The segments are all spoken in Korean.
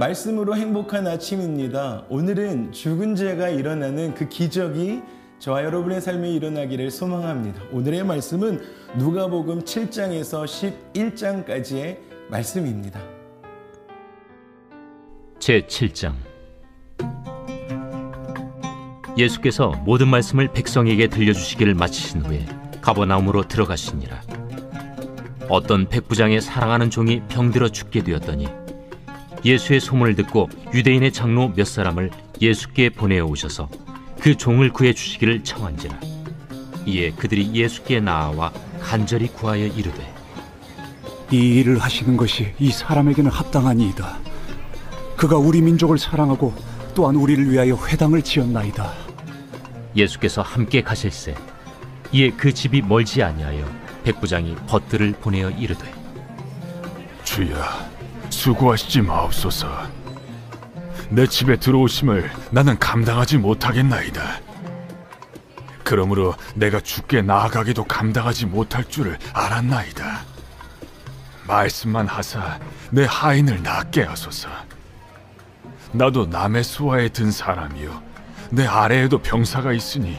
말씀으로 행복한 아침입니다. 오늘은 죽은 자가 일어나는 그 기적이 저와 여러분의 삶에 일어나기를 소망합니다. 오늘의 말씀은 누가복음 7장에서 11장까지의 말씀입니다. 제7장. 예수께서 모든 말씀을 백성에게 들려주시기를 마치신 후에 가버나움으로 들어가시니라. 어떤 백부장의 사랑하는 종이 병들어 죽게 되었더니 예수의 소문을 듣고 유대인의 장로 몇 사람을 예수께 보내어 오셔서 그 종을 구해 주시기를 청한지라. 이에 그들이 예수께 나아와 간절히 구하여 이르되, 이 일을 하시는 것이 이 사람에게는 합당하니이다. 그가 우리 민족을 사랑하고 또한 우리를 위하여 회당을 지었나이다. 예수께서 함께 가실새 이에 그 집이 멀지 아니하여 백부장이 벗들을 보내어 이르되, 주여, 수고하시지 마옵소서. 내 집에 들어오심을 나는 감당하지 못하겠나이다. 그러므로 내가 주께 나아가기도 감당하지 못할 줄을 알았나이다. 말씀만 하사 내 하인을 낫게 하소서. 나도 남의 수하에 든 사람이요, 내 아래에도 병사가 있으니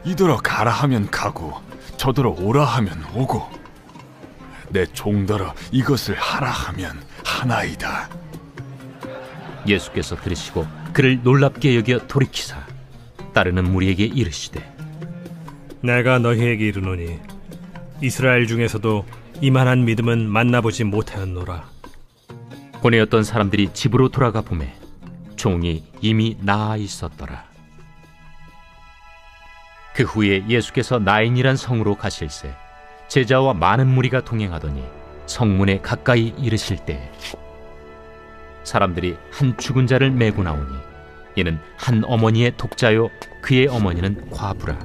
이더러 가라 하면 가고 저더러 오라 하면 오고 내 종더러 이것을 하라 하면 하나이다. 예수께서 들으시고 그를 놀랍게 여겨 돌이키사 따르는 무리에게 이르시되, 내가 너희에게 이르노니 이스라엘 중에서도 이만한 믿음은 만나보지 못하였노라. 보내었던 사람들이 집으로 돌아가 보매 종이 이미 나아 있었더라. 그 후에 예수께서 나인이란 성으로 가실새 제자와 많은 무리가 동행하더니 성문에 가까이 이르실 때에 사람들이 한 죽은 자를 메고 나오니 이는 한 어머니의 독자요 그의 어머니는 과부라.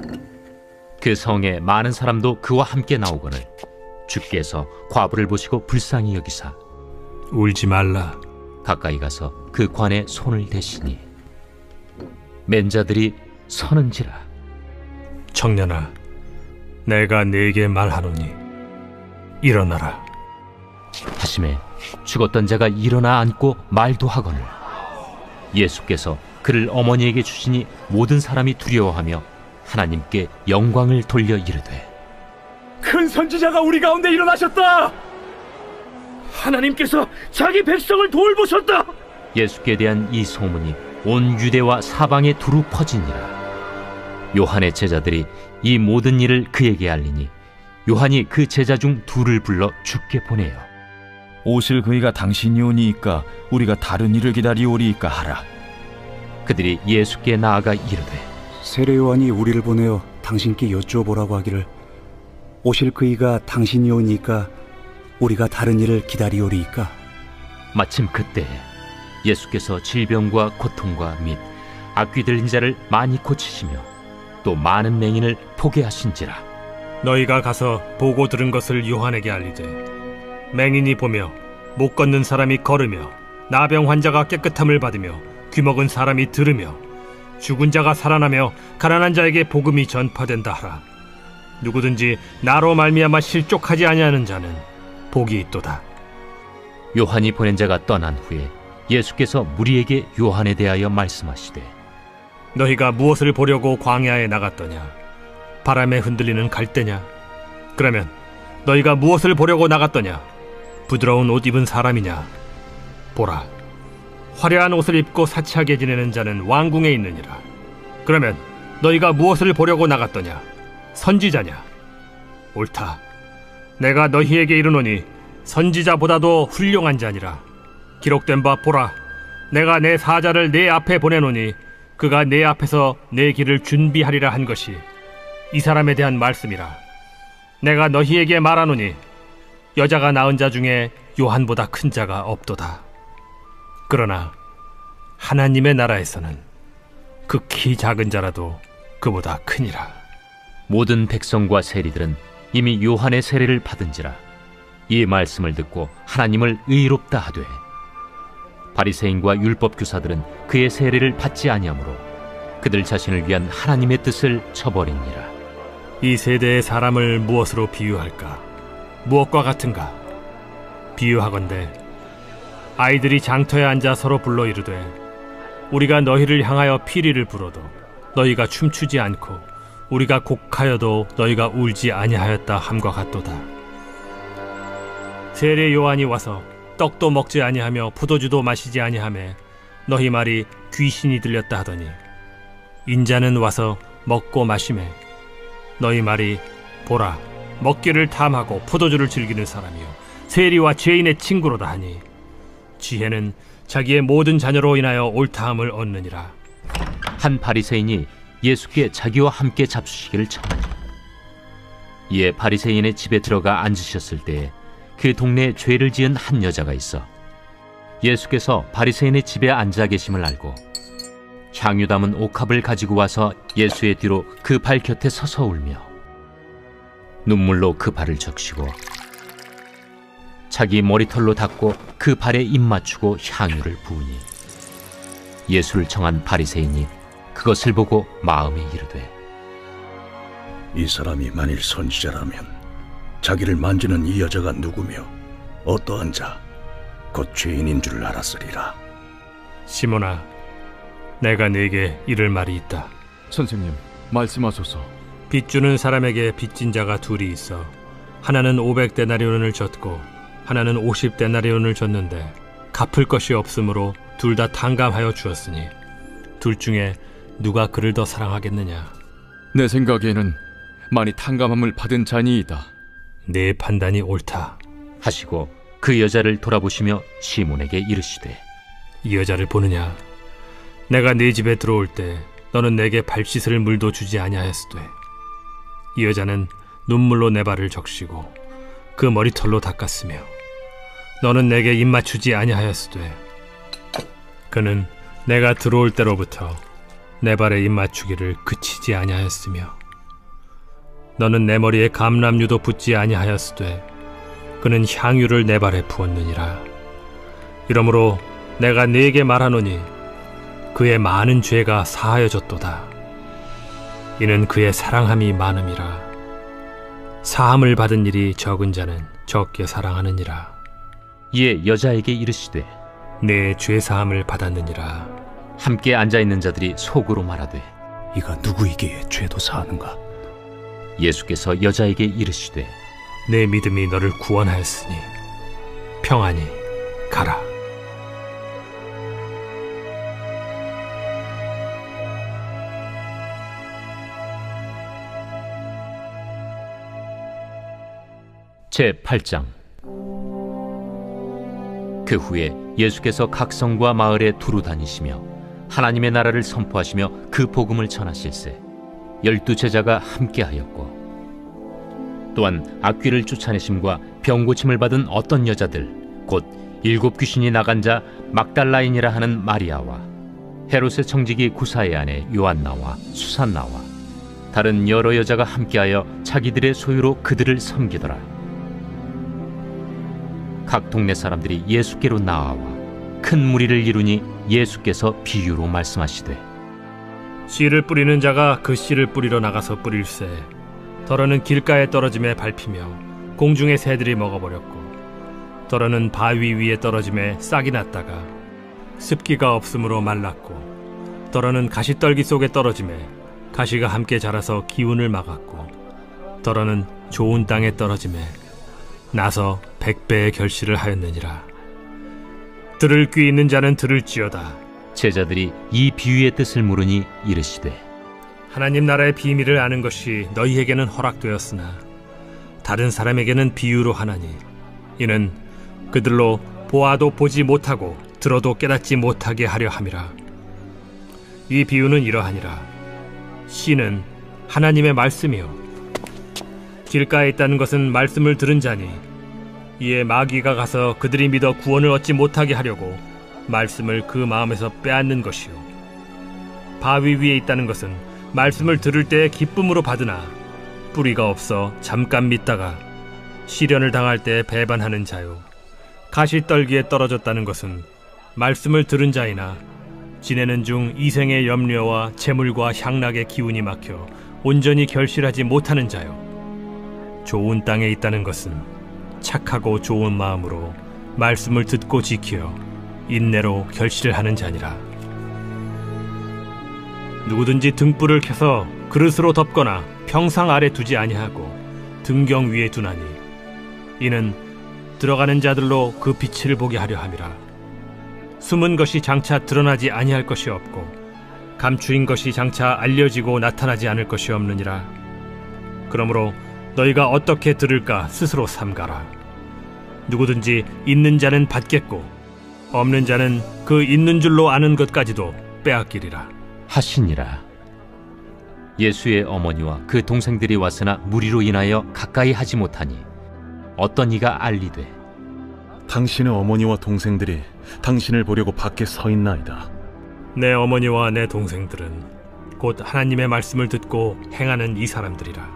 그 성에 많은 사람도 그와 함께 나오거늘 주께서 과부를 보시고 불쌍히 여기사 울지 말라. 가까이 가서 그 관에 손을 대시니 맨 자들이 서는지라. 청년아, 내가 네게 말하노니 일어나라. 하심에 죽었던 자가 일어나 앉고 말도 하거늘 예수께서 그를 어머니에게 주시니 모든 사람이 두려워하며 하나님께 영광을 돌려 이르되, 큰 선지자가 우리 가운데 일어나셨다. 하나님께서 자기 백성을 돌보셨다. 예수께 대한 이 소문이 온 유대와 사방에 두루 퍼지니라. 요한의 제자들이 이 모든 일을 그에게 알리니 요한이 그 제자 중 둘을 불러 주께 보내요. 오실 그이가 당신이 오니이까 우리가 다른 일을 기다리오리이까 하라. 그들이 예수께 나아가 이르되, 세례 요한이 우리를 보내어 당신께 여쭈어보라고 하기를 오실 그이가 당신이 오니까 우리가 다른 일을 기다리오리이까. 마침 그때에 예수께서 질병과 고통과 및 악귀 들린 자를 많이 고치시며 또 많은 맹인을 보게 하신지라. 너희가 가서 보고 들은 것을 요한에게 알리되, 맹인이 보며 못 걷는 사람이 걸으며 나병 환자가 깨끗함을 받으며 귀먹은 사람이 들으며 죽은 자가 살아나며 가난한 자에게 복음이 전파된다 하라. 누구든지 나로 말미암아 실족하지 아니하는 자는 복이 있도다. 요한이 보낸 자가 떠난 후에 예수께서 무리에게 요한에 대하여 말씀하시되, 너희가 무엇을 보려고 광야에 나갔더냐? 바람에 흔들리는 갈대냐? 그러면 너희가 무엇을 보려고 나갔더냐? 부드러운 옷 입은 사람이냐? 보라, 화려한 옷을 입고 사치하게 지내는 자는 왕궁에 있느니라. 그러면 너희가 무엇을 보려고 나갔더냐? 선지자냐? 옳다. 내가 너희에게 이르노니 선지자보다도 훌륭한 자니라. 기록된 바 보라, 내가 내 사자를 내 앞에 보내노니 그가 내 앞에서 내 길을 준비하리라 한 것이 이 사람에 대한 말씀이라. 내가 너희에게 말하노니 여자가 낳은 자 중에 요한보다 큰 자가 없도다. 그러나 하나님의 나라에서는 극히 작은 자라도 그보다 크니라. 모든 백성과 세리들은 이미 요한의 세례를 받은지라. 이 말씀을 듣고 하나님을 의롭다 하되 바리새인과 율법 교사들은 그의 세례를 받지 아니하므로 그들 자신을 위한 하나님의 뜻을 저버리니라. 이 세대의 사람을 무엇으로 비유할까? 무엇과 같은가? 비유하건대 아이들이 장터에 앉아 서로 불러 이르되 우리가 너희를 향하여 피리를 불어도 너희가 춤추지 않고 우리가 곡하여도 너희가 울지 아니하였다 함과 같도다. 세례 요한이 와서 떡도 먹지 아니하며 포도주도 마시지 아니하매 너희 말이 귀신이 들렸다 하더니 인자는 와서 먹고 마시매 너희 말이 보라 먹기를 탐하고 포도주를 즐기는 사람이요 세리와 죄인의 친구로다 하니 지혜는 자기의 모든 자녀로 인하여 옳다함을 얻느니라. 한 바리새인이 예수께 자기와 함께 잡수시기를 청하니 이에 바리새인의 집에 들어가 앉으셨을 때에 그 동네에 죄를 지은 한 여자가 있어 예수께서 바리새인의 집에 앉아 계심을 알고 향유 담은 옥합을 가지고 와서 예수의 뒤로 그 발 곁에 서서 울며 눈물로 그 발을 적시고 자기 머리털로 닦고 그 발에 입 맞추고 향유를 부으니 예수를 청한 바리새인이 그것을 보고 마음에 이르되 이 사람이 만일 선지자라면 자기를 만지는 이 여자가 누구며 어떠한 자 곧 죄인인 줄 알았으리라. 시몬아, 내가 네게 이를 말이 있다. 선생님, 말씀하소서. 빚 주는 사람에게 빚진 자가 둘이 있어 하나는 500데나리온을 졌고 하나는 50데나리온을 졌는데 갚을 것이 없으므로 둘 다 탕감하여 주었으니 둘 중에 누가 그를 더 사랑하겠느냐? 내 생각에는 많이 탕감함을 받은 자니이다. 네 판단이 옳다 하시고 그 여자를 돌아보시며 시몬에게 이르시되 이 여자를 보느냐? 내가 네 집에 들어올 때 너는 내게 발 씻을 물도 주지 아니하였으되 이 여자는 눈물로 내 발을 적시고 그 머리털로 닦았으며 너는 내게 입 맞추지 아니하였으되 그는 내가 들어올 때로부터 내 발에 입 맞추기를 그치지 아니하였으며 너는 내 머리에 감람유도 붓지 아니하였으되 그는 향유를 내 발에 부었느니라. 이러므로 내가 네게 말하노니 그의 많은 죄가 사하여졌도다. 이는 그의 사랑함이 많음이라. 사함을 받은 일이 적은 자는 적게 사랑하느니라. 이에 여자에게 이르시되 내 죄 사함을 받았느니라. 함께 앉아있는 자들이 속으로 말하되 이가 누구이기에 죄도 사하는가? 예수께서 여자에게 이르시되 내 믿음이 너를 구원하였으니 평안히 가라. 제8장. 그 후에 예수께서 각 성과 마을에 두루 다니시며 하나님의 나라를 선포하시며 그 복음을 전하실세 12 제자가 함께하였고 또한 악귀를 쫓아내심과 병고침을 받은 어떤 여자들 곧 7 귀신이 나간 자 막달라인이라 하는 마리아와 헤롯의 청지기 구사의 아내 요한나와 수산나와 다른 여러 여자가 함께하여 자기들의 소유로 그들을 섬기더라. 각 동네 사람들이 예수께로 나아와 큰 무리를 이루니 예수께서 비유로 말씀하시되 씨를 뿌리는 자가 그 씨를 뿌리러 나가서 뿌릴새 더러는 길가에 떨어짐에 밟히며 공중의 새들이 먹어버렸고 더러는 바위 위에 떨어짐에 싹이 났다가 습기가 없으므로 말랐고 더러는 가시떨기 속에 떨어짐에 가시가 함께 자라서 기운을 막았고 더러는 좋은 땅에 떨어짐에 나서 100배의 결실을 하였느니라. 들을 귀 있는 자는 들을지어다. 제자들이 이 비유의 뜻을 물으니 이르시되 하나님 나라의 비밀을 아는 것이 너희에게는 허락되었으나 다른 사람에게는 비유로 하나니 이는 그들로 보아도 보지 못하고 들어도 깨닫지 못하게 하려 함이라. 이 비유는 이러하니라. 씨는 하나님의 말씀이요 길가에 있다는 것은 말씀을 들은 자니 이에 마귀가 가서 그들이 믿어 구원을 얻지 못하게 하려고 말씀을 그 마음에서 빼앗는 것이요 바위 위에 있다는 것은 말씀을 들을 때에 기쁨으로 받으나 뿌리가 없어 잠깐 믿다가 시련을 당할 때 배반하는 자요 가시떨기에 떨어졌다는 것은 말씀을 들은 자이나 지내는 중 이생의 염려와 재물과 향락의 기운이 막혀 온전히 결실하지 못하는 자요 좋은 땅에 있다는 것은 착하고 좋은 마음으로 말씀을 듣고 지키어 인내로 결실을 하는 자니라. 누구든지 등불을 켜서 그릇으로 덮거나 평상 아래 두지 아니하고 등경 위에 두나니 이는 들어가는 자들로 그 빛을 보게 하려 함이라. 숨은 것이 장차 드러나지 아니할 것이 없고 감추인 것이 장차 알려지고 나타나지 않을 것이 없느니라. 그러므로 너희가 어떻게 들을까 스스로 삼가라. 누구든지 있는 자는 받겠고 없는 자는 그 있는 줄로 아는 것까지도 빼앗기리라 하시니라. 예수의 어머니와 그 동생들이 왔으나 무리로 인하여 가까이 하지 못하니 어떤 이가 알리되 당신의 어머니와 동생들이 당신을 보려고 밖에 서 있나이다. 내 어머니와 내 동생들은 곧 하나님의 말씀을 듣고 행하는 이 사람들이라.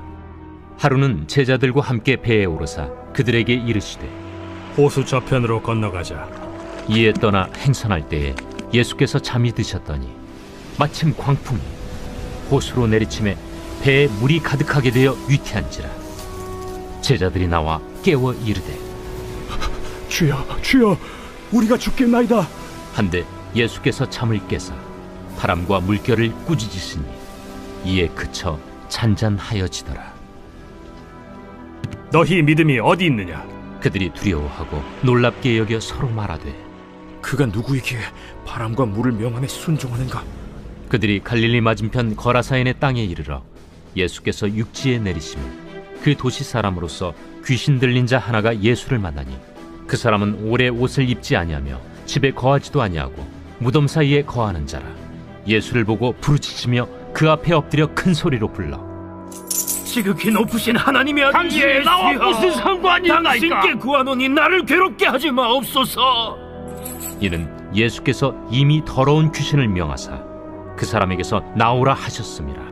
하루는 제자들과 함께 배에 오르사 그들에게 이르시되 호수 저편으로 건너가자. 이에 떠나 행선할 때에 예수께서 잠이 드셨더니 마침 광풍이 호수로 내리침에 배에 물이 가득하게 되어 위태한지라. 제자들이 나와 깨워 이르되 주여, 주여, 우리가 죽겠나이다. 한데 예수께서 잠을 깨사 바람과 물결을 꾸짖으시니 이에 그쳐 잔잔하여지더라. 너희 믿음이 어디 있느냐? 그들이 두려워하고 놀랍게 여겨 서로 말하되 그가 누구이기에 바람과 물을 명함에 순종하는가? 그들이 갈릴리 맞은편 거라사인의 땅에 이르러 예수께서 육지에 내리시며 그 도시 사람으로서 귀신 들린 자 하나가 예수를 만나니 그 사람은 오래 옷을 입지 아니하며 집에 거하지도 아니하고 무덤 사이에 거하는 자라. 예수를 보고 부르짖으며 그 앞에 엎드려 큰 소리로 불러 지극히 높으신 하나님의 아들 당신이 나와 무슨 상관이 있나이까? 당신께 구하노니 나를 괴롭게 하지 마옵소서. 이는 예수께서 이미 더러운 귀신을 명하사 그 사람에게서 나오라 하셨음이라.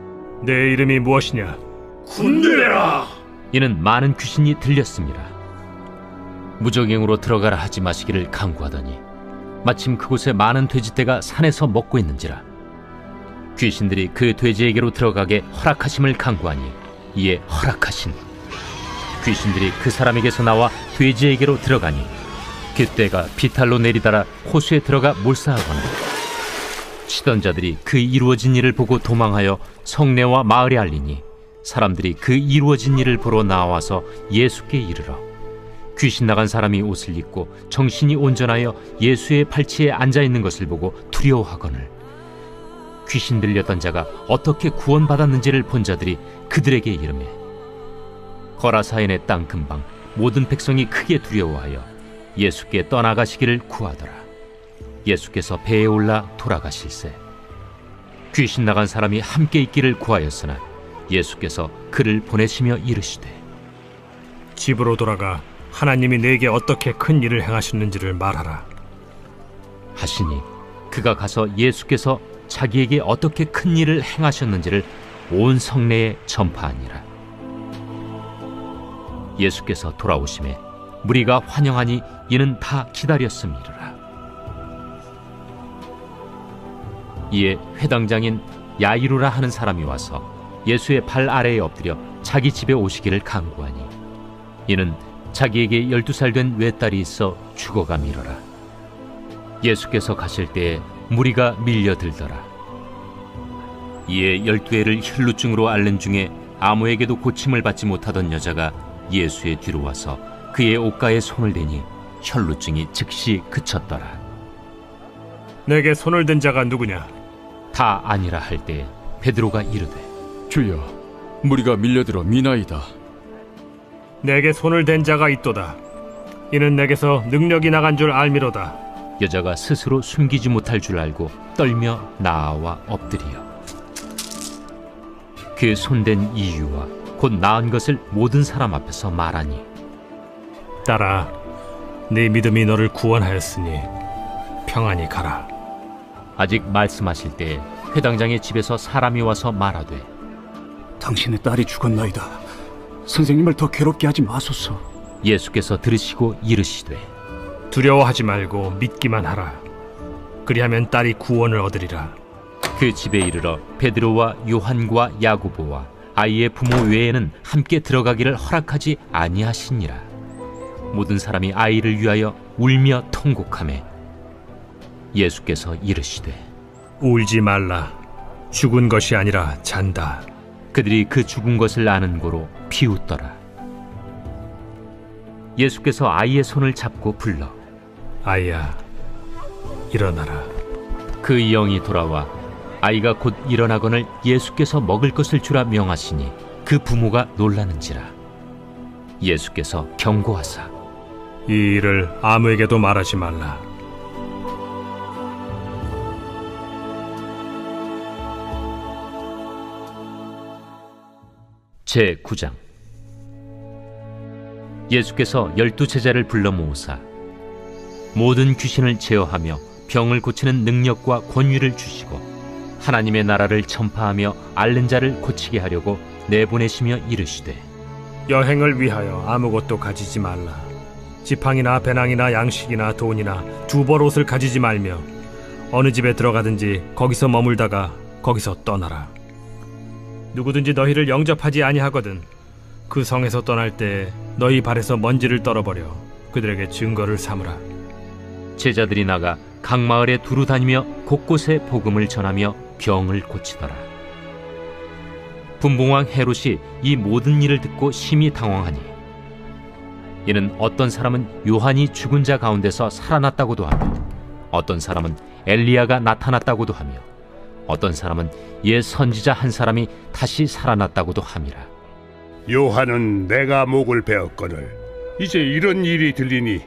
내 이름이 무엇이냐? 군대라. 이는 많은 귀신이 들렸습니다. 무적행으로 들어가라 하지 마시기를 강구하더니 마침 그곳에 많은 돼지떼가 산에서 먹고 있는지라. 귀신들이 그 돼지에게로 들어가게 허락하심을 강구하니 이에 허락하신. 귀신들이 그 사람에게서 나와 돼지에게로 들어가니 그 떼가 비탈로 내리달아 호수에 들어가 몰사하거나 치던 자들이 그 이루어진 일을 보고 도망하여 성내와 마을에 알리니 사람들이 그 이루어진 일을 보러 나와서 예수께 이르러 귀신 나간 사람이 옷을 입고 정신이 온전하여 예수의 팔치에 앉아있는 것을 보고 두려워하거늘 귀신 들렸던 자가 어떻게 구원받았는지를 본 자들이 그들에게 이르매 거라사인의 땅 근방 모든 백성이 크게 두려워하여 예수께 떠나가시기를 구하더라. 예수께서 배에 올라 돌아가실세 귀신 나간 사람이 함께 있기를 구하였으나 예수께서 그를 보내시며 이르시되 집으로 돌아가 하나님이 내게 어떻게 큰 일을 행하셨는지를 말하라 하시니 그가 가서 예수께서 자기에게 어떻게 큰 일을 행하셨는지를 온 성내에 전파하니라. 예수께서 돌아오심에 무리가 환영하니 이는 다 기다렸음이라. 이에 회당장인 야이루라 하는 사람이 와서 예수의 발 아래에 엎드려 자기 집에 오시기를 간구하니 이는 자기에게 12살 된 외딸이 있어 죽어가미러라. 예수께서 가실 때에 무리가 밀려들더라. 이에 12해를 혈루증으로 앓는 중에 아무에게도 고침을 받지 못하던 여자가 예수의 뒤로 와서 그의 옷가에 손을 대니 혈루증이 즉시 그쳤더라. 내게 손을 댄 자가 누구냐? 다 아니라 할 때 베드로가 이르되 주여, 무리가 밀려들어 미나이다. 내게 손을 댄 자가 있도다. 이는 내게서 능력이 나간 줄 알미로다. 여자가 스스로 숨기지 못할 줄 알고 떨며 나아와 엎드리어 그 손댄 이유와 곧 나은 것을 모든 사람 앞에서 말하니 딸아, 네 믿음이 너를 구원하였으니 평안히 가라. 아직 말씀하실 때에 회당장의 집에서 사람이 와서 말하되 당신의 딸이 죽었나이다. 선생님을 더 괴롭게 하지 마소서. 예수께서 들으시고 이르시되 두려워하지 말고 믿기만 하라. 그리하면 딸이 구원을 얻으리라. 그 집에 이르러 베드로와 요한과 야고보와 아이의 부모 외에는 함께 들어가기를 허락하지 아니하시니라. 모든 사람이 아이를 위하여 울며 통곡하매 예수께서 이르시되 울지 말라. 죽은 것이 아니라 잔다. 그들이 그 죽은 것을 아는 고로 비웃더라. 예수께서 아이의 손을 잡고 불러 아이야, 일어나라. 그 영이 돌아와 아이가 곧 일어나거늘 예수께서 먹을 것을 주라 명하시니 그 부모가 놀라는지라. 예수께서 경고하사 이 일을 아무에게도 말하지 말라. 제9장. 예수께서 12제자를 불러 모으사 모든 귀신을 제어하며 병을 고치는 능력과 권위를 주시고 하나님의 나라를 전파하며 앓는 자를 고치게 하려고 내보내시며 이르시되 여행을 위하여 아무것도 가지지 말라. 지팡이나 배낭이나 양식이나 돈이나 두벌 옷을 가지지 말며 어느 집에 들어가든지 거기서 머물다가 거기서 떠나라. 누구든지 너희를 영접하지 아니하거든 그 성에서 떠날 때 너희 발에서 먼지를 떨어버려 그들에게 증거를 삼으라. 제자들이 나가 각 마을에 두루 다니며 곳곳에 복음을 전하며 병을 고치더라. 분봉왕 헤롯이 이 모든 일을 듣고 심히 당황하니 이는 어떤 사람은 요한이 죽은 자 가운데서 살아났다고도 하며 어떤 사람은 엘리야가 나타났다고도 하며 어떤 사람은 옛 선지자 한 사람이 다시 살아났다고도 함이라. 요한은 내가 목을 베었거늘 이제 이런 일이 들리니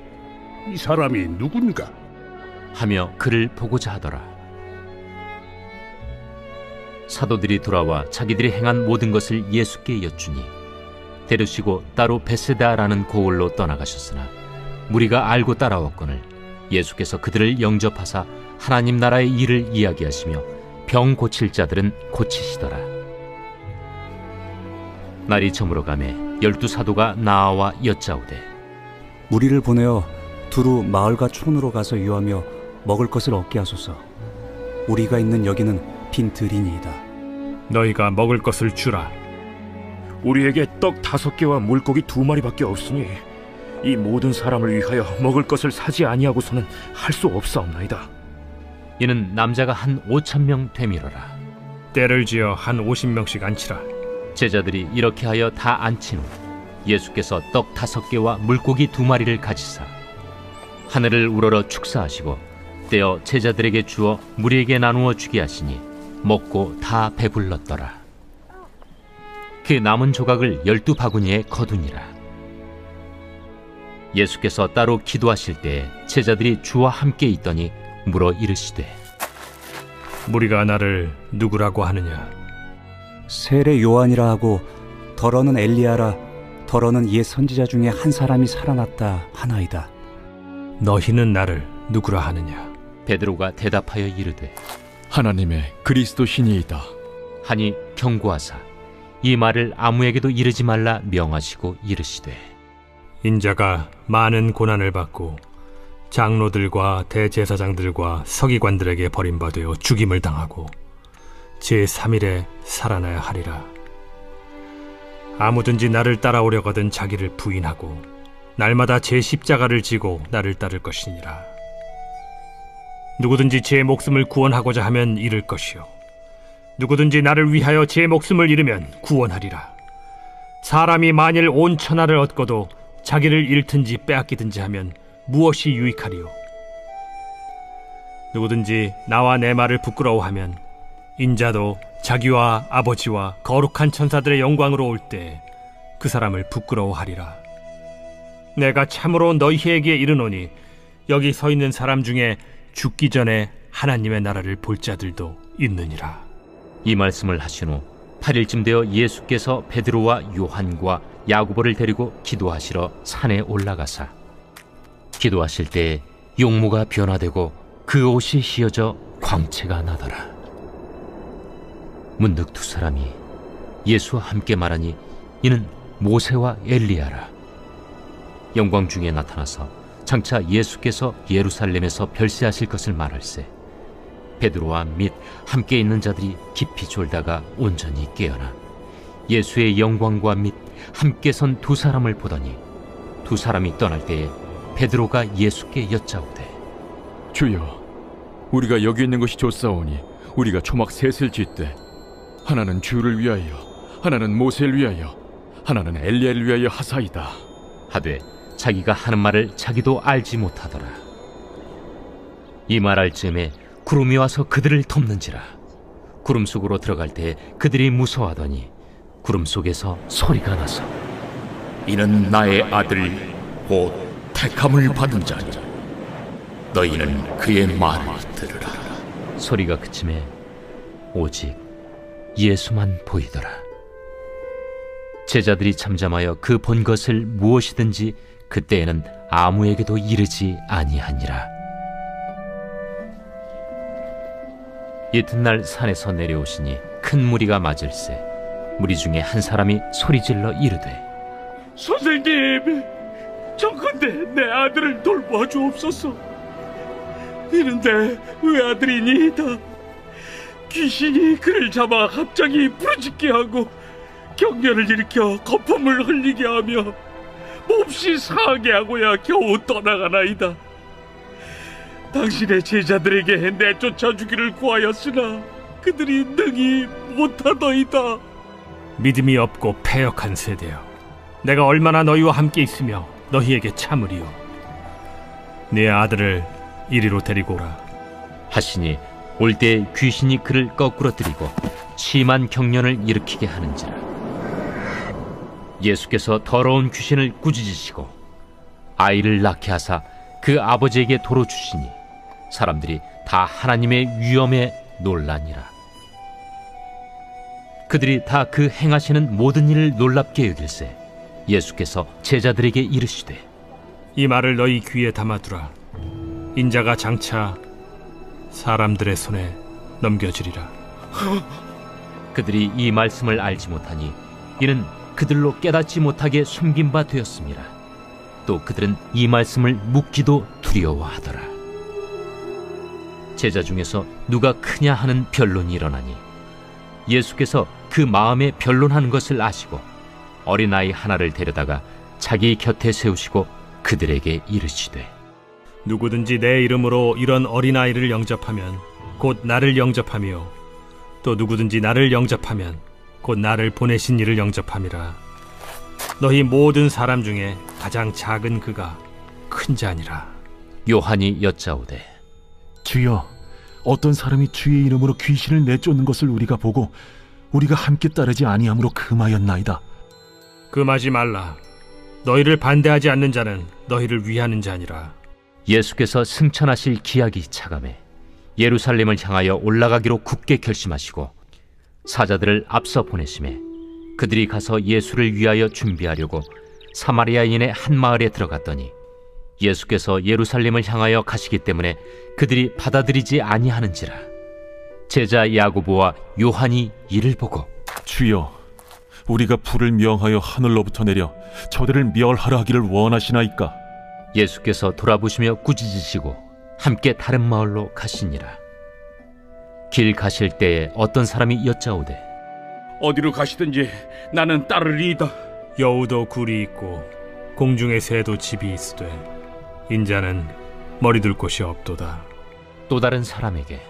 이 사람이 누군가 하며 그를 보고자 하더라. 사도들이 돌아와 자기들이 행한 모든 것을 예수께 여쭈니 데려시고 따로 베세다라는 고을로 떠나가셨으나 무리가 알고 따라왔거늘 예수께서 그들을 영접하사 하나님 나라의 일을 이야기하시며 병 고칠 자들은 고치시더라. 날이 저물어가매 12사도가 나아와 여짜오되 우리를 보내어 두루 마을과 촌으로 가서 유하며 먹을 것을 얻게 하소서. 우리가 있는 여기는 빈 들이니이다. 너희가 먹을 것을 주라. 우리에게 떡 5개와 물고기 2마리밖에 없으니 이 모든 사람을 위하여 먹을 것을 사지 아니하고서는 할 수 없사옵나이다. 이는 남자가 한 5,000명 되밀어라. 때를 지어 한 50명씩 앉히라. 제자들이 이렇게 하여 다 앉힌 후 예수께서 떡 5개와 물고기 2마리를 가지사 하늘을 우러러 축사하시고 떼어 제자들에게 주어 무리에게 나누어 주게 하시니 먹고 다 배불렀더라. 그 남은 조각을 12바구니에 거두니라. 예수께서 따로 기도하실 때 제자들이 주와 함께 있더니 물어 이르시되 무리가 나를 누구라고 하느냐? 세례 요한이라 하고 더러는 엘리야라 더러는 옛 선지자 중에 한 사람이 살아났다 하나이다. 너희는 나를 누구라 하느냐? 베드로가 대답하여 이르되 하나님의 그리스도 신이이다 하니 경고하사 이 말을 아무에게도 이르지 말라 명하시고 이르시되 인자가 많은 고난을 받고 장로들과 대제사장들과 서기관들에게 버림받아 죽임을 당하고 제3일에 살아나야 하리라. 아무든지 나를 따라오려거든 자기를 부인하고 날마다 제 십자가를 지고 나를 따를 것이니라. 누구든지 제 목숨을 구원하고자 하면 잃을 것이요 누구든지 나를 위하여 제 목숨을 잃으면 구원하리라. 사람이 만일 온 천하를 얻고도 자기를 잃든지 빼앗기든지 하면 무엇이 유익하리요? 누구든지 나와 내 말을 부끄러워하면 인자도 자기와 아버지와 거룩한 천사들의 영광으로 올 때 그 사람을 부끄러워하리라. 내가 참으로 너희에게 이르노니 여기 서 있는 사람 중에 죽기 전에 하나님의 나라를 볼 자들도 있느니라. 이 말씀을 하신 후 8일쯤 되어 예수께서 베드로와 요한과 야고보를 데리고 기도하시러 산에 올라가사 기도하실 때 용모가 변화되고 그 옷이 휘어져 광채가 나더라. 문득 두 사람이 예수와 함께 말하니 이는 모세와 엘리야라. 영광 중에 나타나서 장차 예수께서 예루살렘에서 별세하실 것을 말할세 베드로와 및 함께 있는 자들이 깊이 졸다가 온전히 깨어나 예수의 영광과 및 함께 선 두 사람을 보더니 두 사람이 떠날 때에 베드로가 예수께 여짜오되 주여, 우리가 여기 있는 것이 좋사오니 우리가 초막 셋을 짓되 하나는 주를 위하여, 하나는 모세를 위하여, 하나는 엘리야를 위하여 하사이다 하되 자기가 하는 말을 자기도 알지 못하더라. 이 말할 즈음에 구름이 와서 그들을 덮는지라. 구름 속으로 들어갈 때 그들이 무서워하더니 구름 속에서 소리가 나서 이는 나의 아들 곧 택함을 받은 자니 너희는 그의 말을 들으라. 소리가 그침에 오직 예수만 보이더라. 제자들이 잠잠하여 그 본 것을 무엇이든지 그때에는 아무에게도 이르지 아니하니라. 이튿날 산에서 내려오시니 큰 무리가 맞을세 무리 중에 한 사람이 소리질러 이르되 선생님, 정컨대 내 아들을 돌보아 주옵소서. 이는 내 외아들이니이다. 귀신이 그를 잡아 갑자기 부르짖게 하고 경련을 일으켜 거품을 흘리게 하며 몹시 상하게 하고야 겨우 떠나가나이다. 당신의 제자들에게 내쫓아 주기를 구하였으나 그들이 능히 못하더이다. 믿음이 없고 패역한 세대여, 내가 얼마나 너희와 함께 있으며 너희에게 참으리요. 네 아들을 이리로 데리고 오라 하시니 올 때 귀신이 그를 거꾸러뜨리고 심한 경련을 일으키게 하는지라. 예수께서 더러운 귀신을 꾸짖으시고 아이를 낳게 하사 그 아버지에게 도로 주시니 사람들이 다 하나님의 위엄에 놀라니라. 그들이 다 그 행하시는 모든 일을 놀랍게 여길세 예수께서 제자들에게 이르시되 이 말을 너희 귀에 담아두라. 인자가 장차 사람들의 손에 넘겨지리라. 그들이 이 말씀을 알지 못하니 이는 그들로 깨닫지 못하게 숨긴 바 되었습니다. 또 그들은 이 말씀을 묻기도 두려워하더라. 제자 중에서 누가 크냐 하는 변론이 일어나니 예수께서 그 마음에 변론하는 것을 아시고 어린아이 하나를 데려다가 자기 곁에 세우시고 그들에게 이르시되 누구든지 내 이름으로 이런 어린아이를 영접하면 곧 나를 영접하며 또 누구든지 나를 영접하면 곧 나를 보내신 이를 영접함이라. 너희 모든 사람 중에 가장 작은 그가 큰 자니라. 요한이 여짜오되 주여, 어떤 사람이 주의 이름으로 귀신을 내쫓는 것을 우리가 보고 우리가 함께 따르지 아니함으로 금하였나이다. 금하지 말라. 너희를 반대하지 않는 자는 너희를 위하는 자니라. 예수께서 승천하실 기약이 차감해 예루살렘을 향하여 올라가기로 굳게 결심하시고 사자들을 앞서 보내심에 그들이 가서 예수를 위하여 준비하려고 사마리아인의 한 마을에 들어갔더니 예수께서 예루살렘을 향하여 가시기 때문에 그들이 받아들이지 아니하는지라. 제자 야고보와 요한이 이를 보고 주여, 우리가 불을 명하여 하늘로부터 내려 저들을 멸하라 하기를 원하시나이까? 예수께서 돌아보시며 꾸짖으시고 함께 다른 마을로 가시니라. 길 가실 때에 어떤 사람이 여짜오되 어디로 가시든지 나는 따르리이다. 여우도 굴이 있고 공중의 새도 집이 있으되 인자는 머리둘 곳이 없도다. 또 다른 사람에게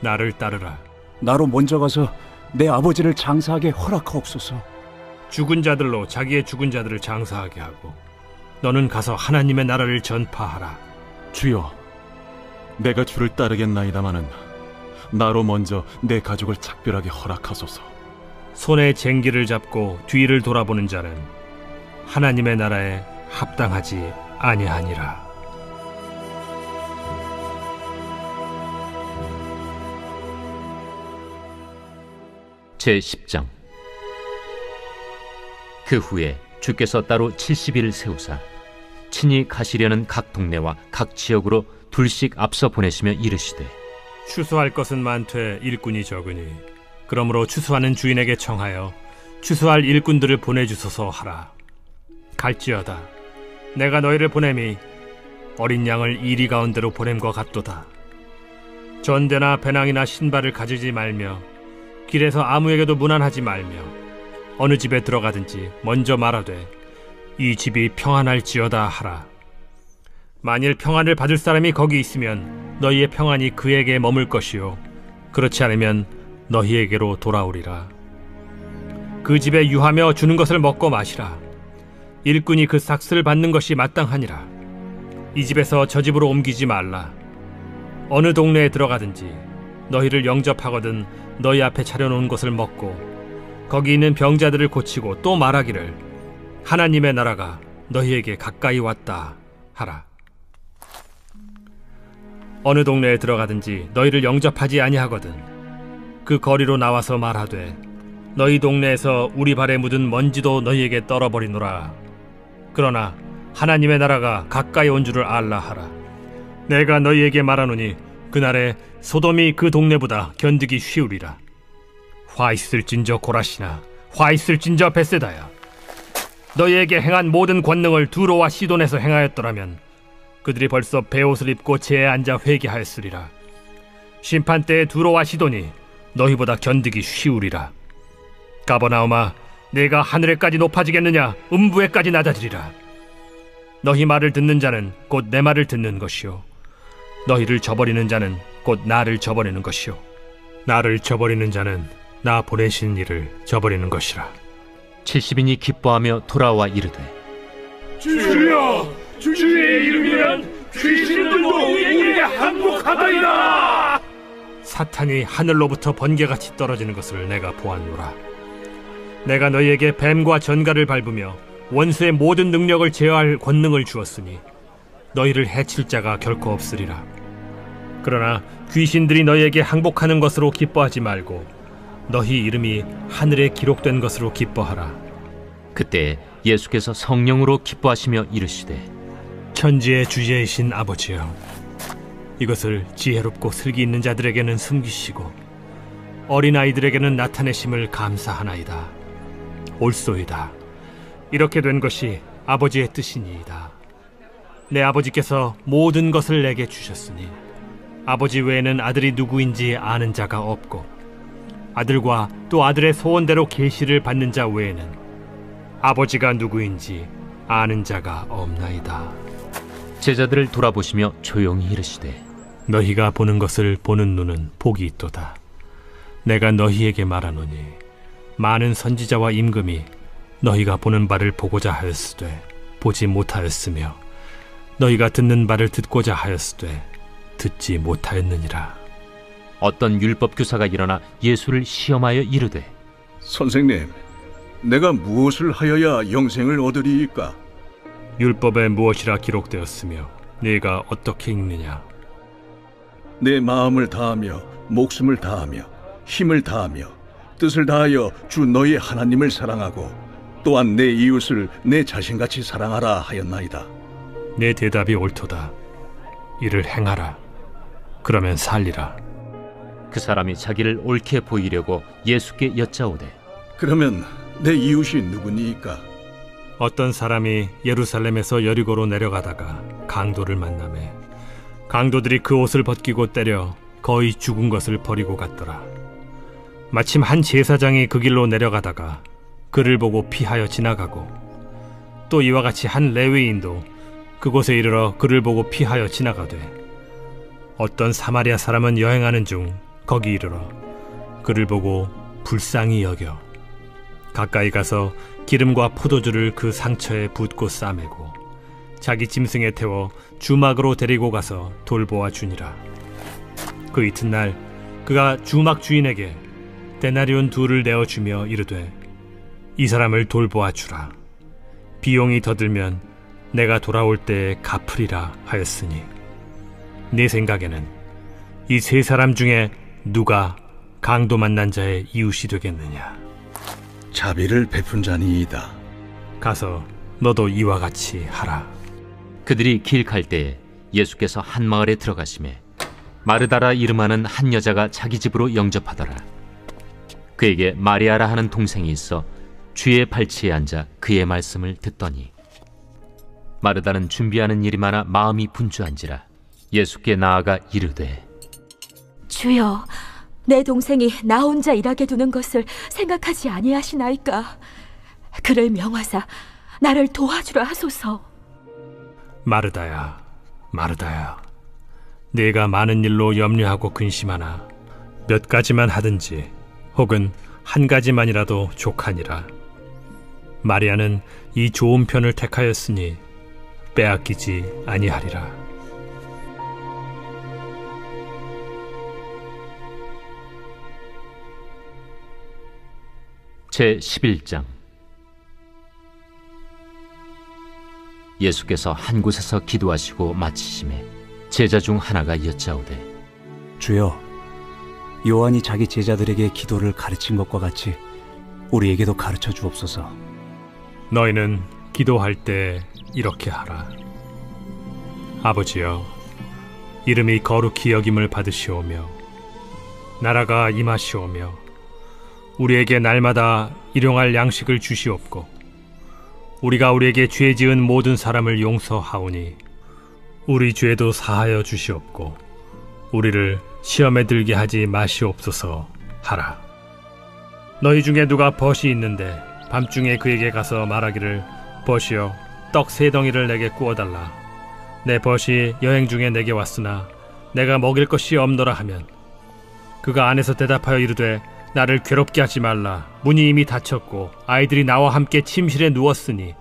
나를 따르라. 나로 먼저 가서 내 아버지를 장사하게 허락하옵소서. 죽은 자들로 자기의 죽은 자들을 장사하게 하고 너는 가서 하나님의 나라를 전파하라. 주여, 내가 주를 따르겠나이다마는 나로 먼저 내 가족을 작별하게 허락하소서. 손에 쟁기를 잡고 뒤를 돌아보는 자는 하나님의 나라에 합당하지 아니하니라. 제10장. 그 후에 주께서 따로 70일을 세우사 친히 가시려는 각 동네와 각 지역으로 둘씩 앞서 보내시며 이르시되 추수할 것은 많되 일꾼이 적으니 그러므로 추수하는 주인에게 청하여 추수할 일꾼들을 보내주소서 하라. 갈지어다 내가 너희를 보냄이 어린 양을 이리 가운데로 보냄과 같도다. 전대나 배낭이나 신발을 가지지 말며 길에서 아무에게도 문안하지 말며 어느 집에 들어가든지 먼저 말하되 이 집이 평안할지어다 하라. 만일 평안을 받을 사람이 거기 있으면 너희의 평안이 그에게 머물 것이요 그렇지 않으면 너희에게로 돌아오리라. 그 집에 유하며 주는 것을 먹고 마시라. 일꾼이 그 삭슬을 받는 것이 마땅하니라. 이 집에서 저 집으로 옮기지 말라. 어느 동네에 들어가든지 너희를 영접하거든 너희 앞에 차려놓은 것을 먹고 거기 있는 병자들을 고치고 또 말하기를 하나님의 나라가 너희에게 가까이 왔다 하라. 어느 동네에 들어가든지 너희를 영접하지 아니하거든 그 거리로 나와서 말하되 너희 동네에서 우리 발에 묻은 먼지도 너희에게 떨어버리노라. 그러나 하나님의 나라가 가까이 온 줄을 알라 하라. 내가 너희에게 말하노니 그날에 소돔이 그 동네보다 견디기 쉬우리라. 화 있을진저 고라시나 화 있을진저 벳세다야. 너희에게 행한 모든 권능을 두로와 시돈에서 행하였더라면 그들이 벌써 베옷을 입고 제에 앉아 회개하였으리라. 심판 때에 두로와 시돈이 너희보다 견디기 쉬우리라. 가버나움아, 내가 하늘에까지 높아지겠느냐? 음부에까지 낮아지리라. 너희 말을 듣는 자는 곧 내 말을 듣는 것이요 너희를 저버리는 자는 곧 나를 저버리는 것이요 나를 저버리는 자는 나 보내신 이를 저버리는 것이라. 70인이 기뻐하며 돌아와 이르되 주여, 주의 이름이면 귀신들도 우리에게 항복하더이다. 사탄이 하늘로부터 번개같이 떨어지는 것을 내가 보았노라. 내가 너희에게 뱀과 전갈을 밟으며 원수의 모든 능력을 제어할 권능을 주었으니 너희를 해칠 자가 결코 없으리라. 그러나 귀신들이 너희에게 항복하는 것으로 기뻐하지 말고 너희 이름이 하늘에 기록된 것으로 기뻐하라. 그때 예수께서 성령으로 기뻐하시며 이르시되 천지의 주제이신 아버지여, 이것을 지혜롭고 슬기 있는 자들에게는 숨기시고 어린아이들에게는 나타내심을 감사하나이다. 옳소이다. 이렇게 된 것이 아버지의 뜻이니이다. 내 아버지께서 모든 것을 내게 주셨으니 아버지 외에는 아들이 누구인지 아는 자가 없고 아들과 또 아들의 소원대로 계시를 받는 자 외에는 아버지가 누구인지 아는 자가 없나이다. 제자들을 돌아보시며 조용히 이르시되 너희가 보는 것을 보는 눈은 복이 있도다. 내가 너희에게 말하노니 많은 선지자와 임금이 너희가 보는 바를 보고자 하였으되 보지 못하였으며 너희가 듣는 바를 듣고자 하였으되 듣지 못하였느니라. 어떤 율법 교사가 일어나 예수를 시험하여 이르되 선생님, 내가 무엇을 하여야 영생을 얻으리이까? 율법에 무엇이라 기록되었으며 네가 어떻게 읽느냐? 내 마음을 다하며 목숨을 다하며 힘을 다하며 뜻을 다하여 주 너희 하나님을 사랑하고 또한 내 이웃을 내 자신같이 사랑하라 하였나이다. 내 대답이 옳도다. 이를 행하라. 그러면 살리라. 그 사람이 자기를 옳게 보이려고 예수께 여짜오되 그러면 내 이웃이 누구니이까? 어떤 사람이 예루살렘에서 여리고로 내려가다가 강도를 만나매 강도들이 그 옷을 벗기고 때려 거의 죽은 것을 버리고 갔더라. 마침 한 제사장이 그 길로 내려가다가 그를 보고 피하여 지나가고 또 이와 같이 한 레위인도 그곳에 이르러 그를 보고 피하여 지나가되 어떤 사마리아 사람은 여행하는 중 거기 이르러 그를 보고 불쌍히 여겨 가까이 가서 기름과 포도주를 그 상처에 붓고 싸매고 자기 짐승에 태워 주막으로 데리고 가서 돌보아 주니라. 그 이튿날 그가 주막 주인에게 데나리온 2를 내어주며 이르되 이 사람을 돌보아 주라. 비용이 더 들면 내가 돌아올 때에 갚으리라 하였으니 네 생각에는 이 세 사람 중에 누가 강도 만난 자의 이웃이 되겠느냐? 자비를 베푼 자니이다. 가서 너도 이와 같이 하라. 그들이 길 갈 때에 예수께서 한 마을에 들어가시매 마르다라 이름하는 한 여자가 자기 집으로 영접하더라. 그에게 마리아라 하는 동생이 있어 주의 발치에 앉아 그의 말씀을 듣더니 마르다는 준비하는 일이 많아 마음이 분주한지라 예수께 나아가 이르되 주여, 내 동생이 나 혼자 일하게 두는 것을 생각하지 아니하시나이까? 그를 명하사 나를 도와주라 하소서. 마르다야, 마르다야, 네가 많은 일로 염려하고 근심하나 몇 가지만 하든지 혹은 한 가지만이라도 족하니라. 마리아는 이 좋은 편을 택하였으니 빼앗기지 아니하리라. 제11장. 예수께서 한 곳에서 기도하시고 마치심에 제자 중 하나가 여짜오되, 주여, 요한이 자기 제자들에게 기도를 가르친 것과 같이 우리에게도 가르쳐 주옵소서. 너희는 기도할 때 이렇게 하라. 아버지여, 이름이 거룩히 여김을 받으시오며 나라가 임하시오며 우리에게 날마다 일용할 양식을 주시옵고 우리가 우리에게 죄 지은 모든 사람을 용서하오니 우리 죄도 사하여 주시옵고 우리를 시험에 들게 하지 마시옵소서 하라. 너희 중에 누가 벗이 있는데 밤중에 그에게 가서 말하기를, 벗이여, 떡 3덩이를 내게 구워달라. 내 벗이 여행 중에 내게 왔으나 내가 먹일 것이 없노라 하면, 그가 안에서 대답하여 이르되, 나를 괴롭게 하지 말라. 문이 이미 닫혔고 아이들이 나와 함께 침실에 누웠으니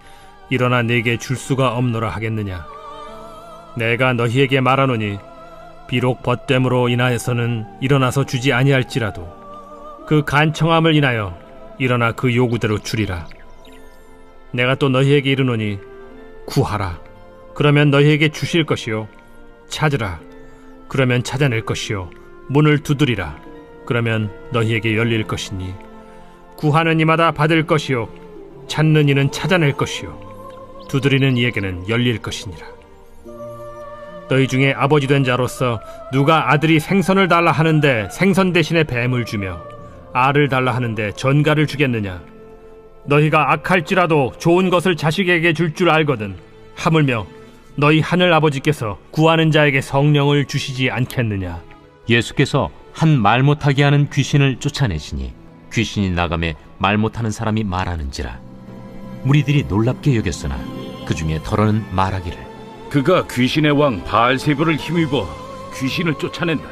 일어나 내게 줄 수가 없노라 하겠느냐. 내가 너희에게 말하노니 비록 벗됨으로 인하여서는 일어나서 주지 아니할지라도 그 간청함을 인하여 일어나 그 요구대로 주리라. 내가 또 너희에게 이르노니 구하라, 그러면 너희에게 주실 것이요. 찾으라, 그러면 찾아낼 것이요. 문을 두드리라, 그러면 너희에게 열릴 것이니 구하는 이마다 받을 것이요 찾는 이는 찾아낼 것이요 두드리는 이에게는 열릴 것이니라. 너희 중에 아버지 된 자로서 누가 아들이 생선을 달라 하는데 생선 대신에 뱀을 주며 알을 달라 하는데 전갈을 주겠느냐. 너희가 악할지라도 좋은 것을 자식에게 줄 줄 알거든 하물며 너희 하늘 아버지께서 구하는 자에게 성령을 주시지 않겠느냐. 예수께서 한 말 못하게 하는 귀신을 쫓아내시니 귀신이 나가매 말 못하는 사람이 말하는지라. 무리들이 놀랍게 여겼으나 그 중에 더러는 말하기를, 그가 귀신의 왕 바알세불을 힘입어 귀신을 쫓아낸다.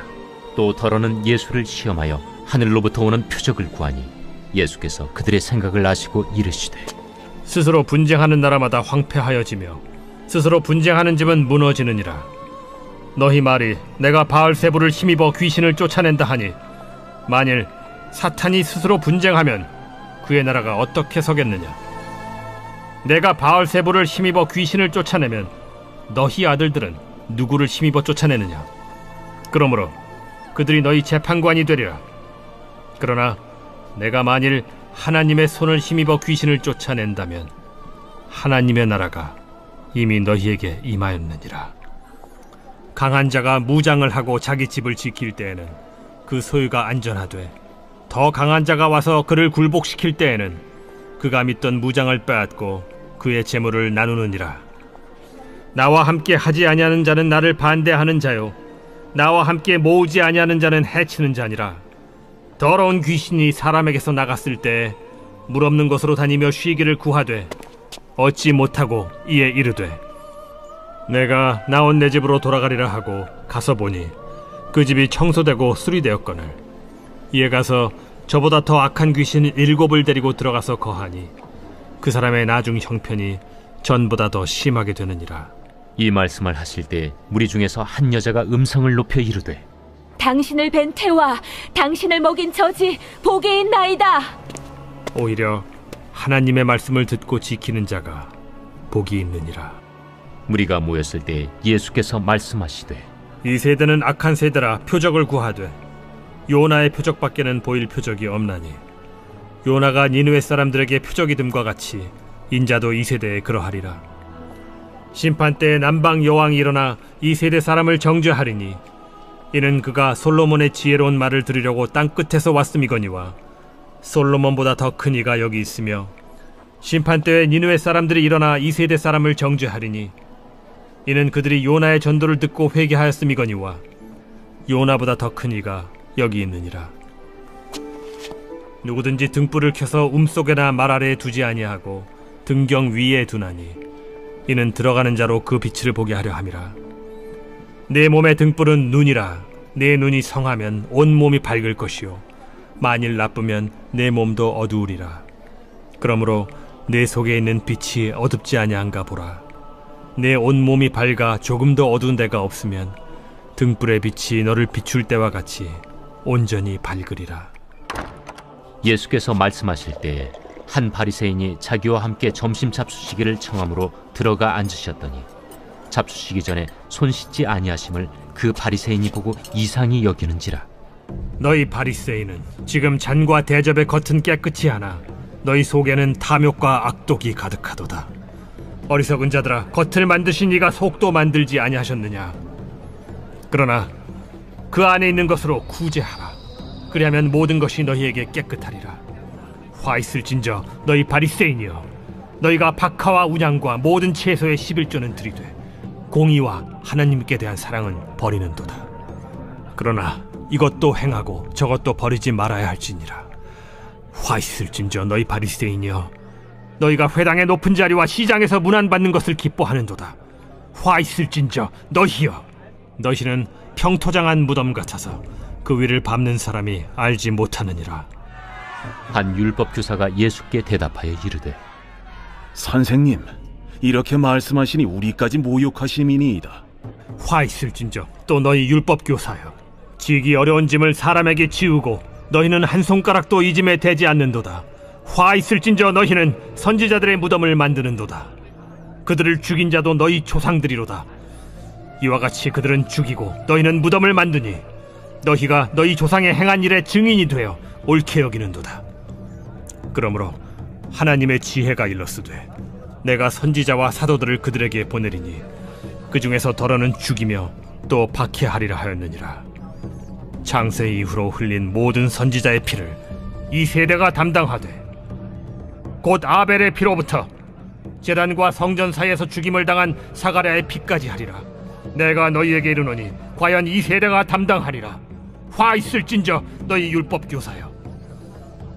또 더러는 예수를 시험하여 하늘로부터 오는 표적을 구하니 예수께서 그들의 생각을 아시고 이르시되, 스스로 분쟁하는 나라마다 황폐하여지며 스스로 분쟁하는 집은 무너지느니라. 너희 말이 내가 바알세불을 힘입어 귀신을 쫓아낸다 하니 만일 사탄이 스스로 분쟁하면 그의 나라가 어떻게 서겠느냐. 내가 바알세불을 힘입어 귀신을 쫓아내면 너희 아들들은 누구를 힘입어 쫓아내느냐. 그러므로 그들이 너희 재판관이 되리라. 그러나 내가 만일 하나님의 손을 힘입어 귀신을 쫓아낸다면 하나님의 나라가 이미 너희에게 임하였느니라. 강한 자가 무장을 하고 자기 집을 지킬 때에는 그 소유가 안전하되 더 강한 자가 와서 그를 굴복시킬 때에는 그가 믿던 무장을 빼앗고 그의 재물을 나누느니라. 나와 함께 하지 아니하는 자는 나를 반대하는 자요 나와 함께 모으지 아니하는 자는 해치는 자니라. 더러운 귀신이 사람에게서 나갔을 때 물 없는 곳으로 다니며 쉬기를 구하되 얻지 못하고 이에 이르되, 내가 나온 내 집으로 돌아가리라 하고 가서 보니 그 집이 청소되고 수리되었거늘 이에 가서 저보다 더 악한 귀신 7을 데리고 들어가서 거하니 그 사람의 나중 형편이 전보다 더 심하게 되느니라. 이 말씀을 하실 때 무리 중에서 한 여자가 음성을 높여 이르되, 당신을 뵌 태와 당신을 먹인 저지 복이 있나이다. 오히려 하나님의 말씀을 듣고 지키는 자가 복이 있느니라. 무리가 모였을 때 예수께서 말씀하시되, 이 세대는 악한 세대라 표적을 구하되 요나의 표적밖에는 보일 표적이 없나니 요나가 니느웨 사람들에게 표적이 됨과 같이 인자도 이 세대에 그러하리라. 심판 때에 남방 여왕이 일어나 이 세대 사람을 정죄하리니 이는 그가 솔로몬의 지혜로운 말을 들으려고 땅 끝에서 왔음이거니와 솔로몬보다 더 큰 이가 여기 있으며 심판 때에 니느웨 사람들이 일어나 이 세대 사람을 정죄하리니 이는 그들이 요나의 전도를 듣고 회개하였음이거니와 요나보다 더 큰 이가 여기 있느니라. 누구든지 등불을 켜서 움속에나 말 아래에 두지 아니하고 등경 위에 두나니 이는 들어가는 자로 그 빛을 보게 하려 함이라. 내 몸의 등불은 눈이라. 내 눈이 성하면 온 몸이 밝을 것이요 만일 나쁘면 내 몸도 어두우리라. 그러므로 내 속에 있는 빛이 어둡지 아니한가 보라. 내 온 몸이 밝아 조금도 어두운 데가 없으면 등불의 빛이 너를 비출 때와 같이 온전히 밝으리라. 예수께서 말씀하실 때에 한 바리새인이 자기와 함께 점심 잡수시기를 청함으로 들어가 앉으셨더니 잡수시기 전에 손 씻지 아니하심을 그 바리새인이 보고 이상히 여기는지라. 너희 바리새인은 지금 잔과 대접의 겉은 깨끗이 하나 너희 속에는 탐욕과 악독이 가득하도다. 어리석은 자들아, 겉을 만드신 이가 속도 만들지 아니하셨느냐? 그러나 그 안에 있는 것으로 구제하라. 그리하면 모든 것이 너희에게 깨끗하리라. 화 있을진저 너희 바리새인이여, 너희가 박하와 운양과 모든 채소의 11조는 들이되 공의와 하나님께 대한 사랑은 버리는도다. 그러나 이것도 행하고 저것도 버리지 말아야 할지니라. 화 있을진저 너희 바리새인이여, 너희가 회당의 높은 자리와 시장에서 문안받는 것을 기뻐하는도다. 화 있을진저 너희여, 너희는 평토장한 무덤 같아서 그 위를 밟는 사람이 알지 못하느니라. 한 율법 교사가 예수께 대답하여 이르되, 선생님, 이렇게 말씀하시니 우리까지 모욕하심이니이다. 화 있을진저 또 너희 율법 교사여, 지기 어려운 짐을 사람에게 지우고 너희는 한 손가락도 이 짐에 대지 않는도다. 화 있을진저 너희는 선지자들의 무덤을 만드는도다. 그들을 죽인 자도 너희 조상들이로다. 이와 같이 그들은 죽이고 너희는 무덤을 만드니 너희가 너희 조상의 행한 일의 증인이 되어 옳게 여기는도다. 그러므로 하나님의 지혜가 일렀으되 내가 선지자와 사도들을 그들에게 보내리니 그 중에서 더러는 죽이며 또 박해하리라 하였느니라. 창세 이후로 흘린 모든 선지자의 피를 이 세대가 담당하되 곧 아벨의 피로부터 제단과 성전 사이에서 죽임을 당한 사가랴의 피까지 하리라. 내가 너희에게 이르노니 과연 이 세대가 담당하리라. 화 있을진저 너희 율법 교사여,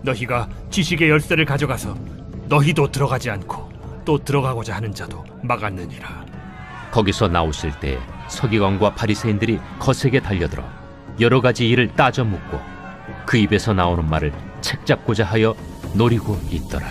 너희가 지식의 열쇠를 가져가서 너희도 들어가지 않고 또 들어가고자 하는 자도 막았느니라. 거기서 나오실 때 서기관과 바리새인들이 거세게 달려들어 여러 가지 일을 따져 묻고 그 입에서 나오는 말을 책잡고자 하여 노리고 있더라.